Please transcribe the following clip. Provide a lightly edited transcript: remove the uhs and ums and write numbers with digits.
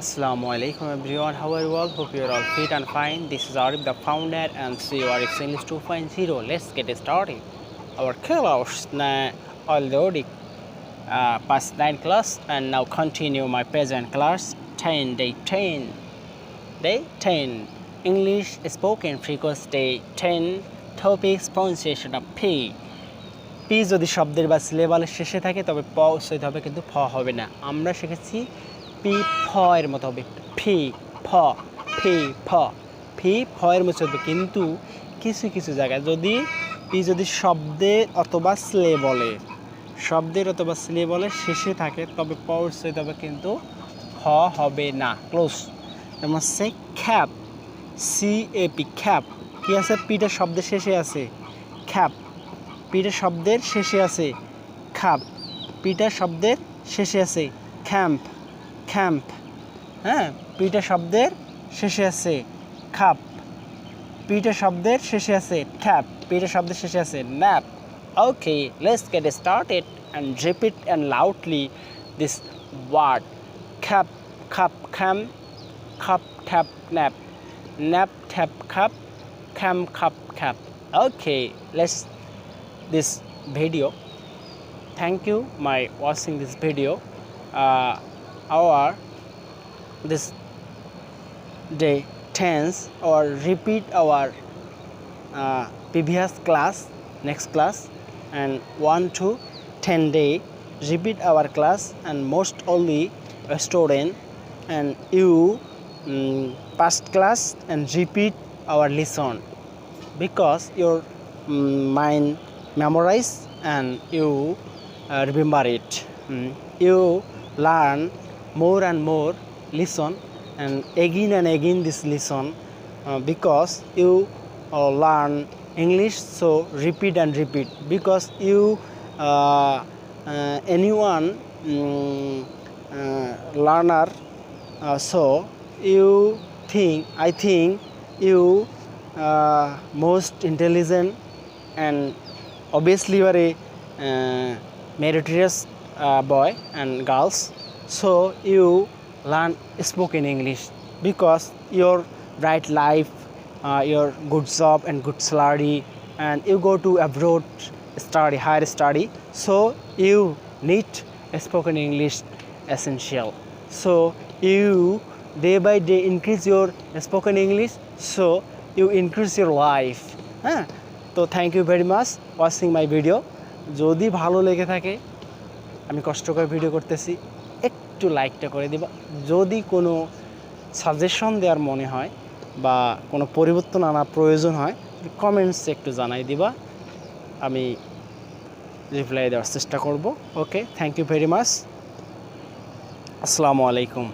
Assalamu alaikum everyone, how are you all? Hope you are all fit and fine. This is Arif, the founder, and CEO RX English 2.0. Let's get started. Our class already past 9 class and now continue my present class 10 day 10. Day 10 English spoken frequency day 10 topics pronunciation of P. P যদি শব্দের বা সিলেবালের শেষে থাকে তবে প উচ্চারিত হবে, কিন্তু ফ হবে না। আমরা শিখেছি পি ফ এর মতো হবে, ফি ফ ফি ফ ফি ফ এর মতো হবে, কিন্তু কিছু কিছু জায়গায় যদি পি যদি শব্দের অথবা সিলেবলের শেষে থাকে তবে প উচ্চারিত হবে, কিন্তু খ হবে না। ক্লোজ। যেমন সে খ্যাপ, CAP খ্যাপ, কি আছে? পিটা শব্দের শেষে আছে খ্যাপ, পিটা শব্দের শেষে আছে খাপ, পিটা শব্দের শেষে আছে খ্যাম্প, খ্যাম্প। হ্যাঁ, পিটা শব্দের শেষে আছে খাপ, পিটা শব্দের শেষে আছে খ্যাপ, পিটা শব্দের শেষে আছে nap. Okay, let's get started and repeat and loudly this word. Khap, khap, kham, khap, tap, nap, nap, tap, khap, kham, khap, khap. Okay, let's this video. Thank you my watching this video. Our this day tense or repeat our previous class, next class, and 1 to 10 day repeat our class, and most only a student and you past class and repeat our lesson, because your mind memorize and you remember it. You learn more and more lesson and again this lesson, because you learn English, so repeat and repeat, because you anyone learner, so I think you most intelligent and obviously you are a meritorious boy and girls, so you learn spoken English, because your bright life, your good job and good salary, and you go to abroad study, higher study, so you need spoken English essential. So you day by day increase your spoken English, so you increase your life. তো thank you very much watching my video. যদি ভালো লেগে থাকে, আমি কষ্ট করে video করতেছি, একটু লাইকটা করে দিবা। যদি কোনো সাজেশন দেওয়ার মনে হয় বা কোনো পরিবর্তন আনার প্রয়োজন হয়, কমেন্টসে একটু জানাই দিবা, আমি রিপ্লাই দেওয়ার চেষ্টা করব। ওকে, থ্যাংক ইউ ভেরি মাচ। আসসালামু আলাইকুম।